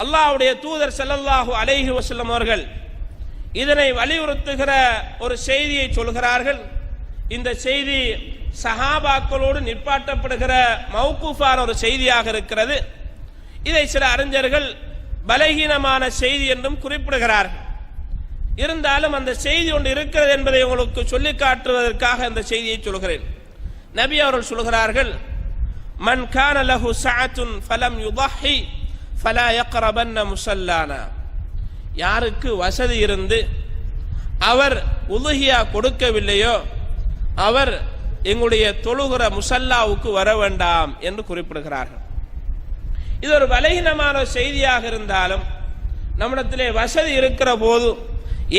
அல்லாஹ்வுடைய தூதர் ஸல்லல்லாஹு அலைஹி வஸல்லம் அவர்கள் இதனை வலியுறுத்துகிற ஒரு செய்தியை சொல்கிறார்கள். இந்த செய்தி சஹாபாக்களோடு நிப்பாட்டப்படுகிற மௌகூஃபான ஒரு செய்தியாக இருக்கிறது. இதை சில அறிஞர்கள் பலகீனமான செய்தி என்றும் குறிப்பிடுகிறார்கள். இருந்தாலும் அந்த செய்தி ஒன்று இருக்கிறது என்பதை உங்களுக்கு சொல்லி காட்டுவதற்காக அந்த செய்தியை சொல்கிறேன். நபி அவர்கள் சொல்கிறார்கள், மன் கான லஹு சஅத்துன் ஃபலம் யுضحி ஃபலா யக்ரபன்ன முஸல்லானா. யாருக்கு வசதி இருந்து அவர் உதுஹியா கொடுக்கவில்லையோ அவர் எங்களுடைய தொழுகிற முசல்லாவுக்கு வர வேண்டாம் என்று குறிப்பிடுகிறார்கள். இது ஒரு பலகீனமான செய்தியாக இருந்தாலும் நம்மிடத்திலே வசதி இருக்கிற போது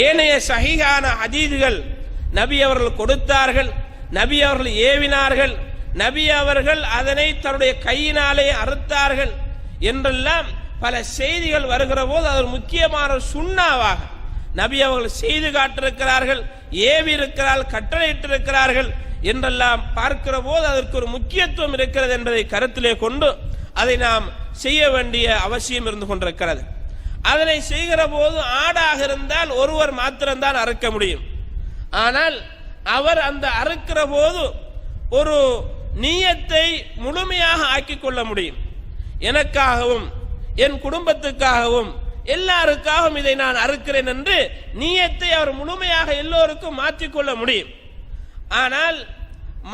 ஏனைய சஹீஹான ஹதீதுகள் நபி அவர்கள் கொடுத்தார்கள், நபி அவர்கள் ஏவினார்கள், நபி அவர்கள் அதனை தன்னுடைய கையினாலே அறுத்தார்கள் என்றெல்லாம் பல செய்திகள் வருகிற போது அது ஒரு முக்கியமான சுண்ணாவாக நபி அவர்கள் செய்து காட்டிருக்கிறார்கள், ஏவி இருக்கிறார்கள், கட்டளையிட்டிருக்கிறார்கள் என்றெல்லாம் பார்க்கிற போது அதற்கு ஒரு முக்கியத்துவம் இருக்கிறது என்பதை கருத்திலே கொண்டு அதை நாம் செய்ய வேண்டிய அவசியம் இருந்து கொண்டிருக்கிறது. அதனை செய்கிற போது ஆடாக இருந்தால் ஒருவர் மாத்திரம்தான் அறுக்க முடியும். ஆனால் அவர் அந்த அறுக்கிற போது ஒரு நியத்தை முழுமையாக ஆக்கிக் கொள்ள முடியும். எனக்காகவும் என் குடும்பத்துக்காகவும் எல்லாருக்காகவும் இதை நான் அறுக்கிறேன் என்று நியத்தை அவர் முழுமையாக எல்லோருக்கும் மாற்றிக்கொள்ள முடியும். ஆனால்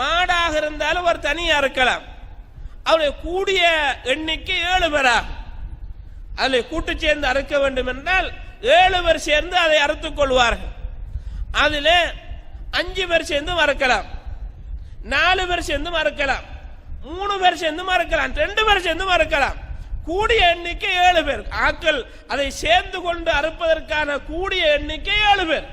மாடாக இருந்தாலும் அவர் தனியாக அறுக்கலாம். அவருடைய கூடிய எண்ணிக்கை 7 பேராகும். அதில் கூட்டு சேர்ந்து அறுக்க வேண்டும் என்றால் 7 பேர் சேர்ந்து அதை அறுத்துக் கொள்வார்கள். அதில் 5 பேர் சேர்ந்து மறுக்கலாம், 4 பேர் சேர்ந்து மறுக்கலாம், 3 பேர் சேர்ந்து மறுக்கலாம், 2 பேர் சேர்ந்து மறுக்கலாம். கூடிய எண்ணிக்கை 7 பேர். ஆக்கள் அதை சேர்ந்து கொண்டு அறுப்பதற்கான கூடிய எண்ணிக்கை 7 பேர்.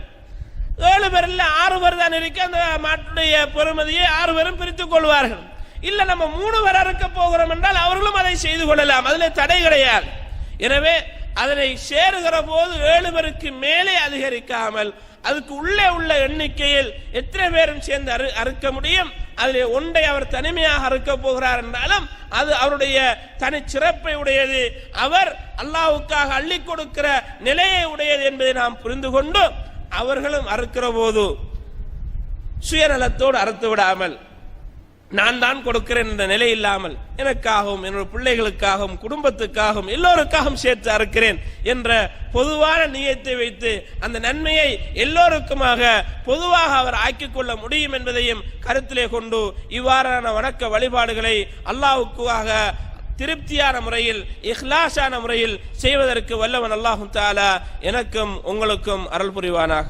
7 பேர் இல்ல 6 பேர் தான் இருக்கு. அந்த மாட்டுடைய பெருமதியை 6 பேரும் பிரித்துக் கொள்வார்கள். இல்ல நம்ம 3 பேர் அறுக்க போகிறோம் என்றால் அவர்களும் அதை செய்து கொள்ளலாம், அதில் தடை கிடையாது. எனவே அதனை சேருகிற போது 7 பேருக்கு மேலே அதிகரிக்காமல் அதுக்கு உள்ளே உள்ள எண்ணிக்கையில் எத்தனை பேரும் சேர்ந்து அறுக்க முடியும். அதில் ஒன்றை அவர் தனிமையாக அறுக்க போகிறார் என்றாலும் அது அவருடைய தனி சிறப்பை உடையது, அவர் அல்லாஹ்வுக்காக அள்ளி கொடுக்கிற நிலையை உடையது என்பதை நாம் புரிந்து கொண்டு அவர்களும் அறுக்கிற போது சுயநலத்தோடு அறுத்து விடாமல் நான் தான் கொடுக்கிறேன் என்ற நிலை இல்லாமல் எனக்காகவும் என்னுடைய பிள்ளைகளுக்காகவும் குடும்பத்துக்காகவும் எல்லோருக்காகவும் சேர்த்து அறுக்கிறேன் என்ற பொதுவான நியத்தை வைத்து அந்த நன்மையை எல்லோருக்குமாக பொதுவாக அவர் ஆக்கிக் கொள்ள முடியும் என்பதையும் கருத்திலே கொண்டு இவ்வாறான வணக்க வழிபாடுகளை அல்லாஹ்வுக்காக திருப்தியான முறையில் இஹ்லாஸான முறையில் செய்வதற்கு வல்லவன் அல்லாஹ் தஆலா எனக்கும் உங்களுக்கும் அருள் புரிவானாக.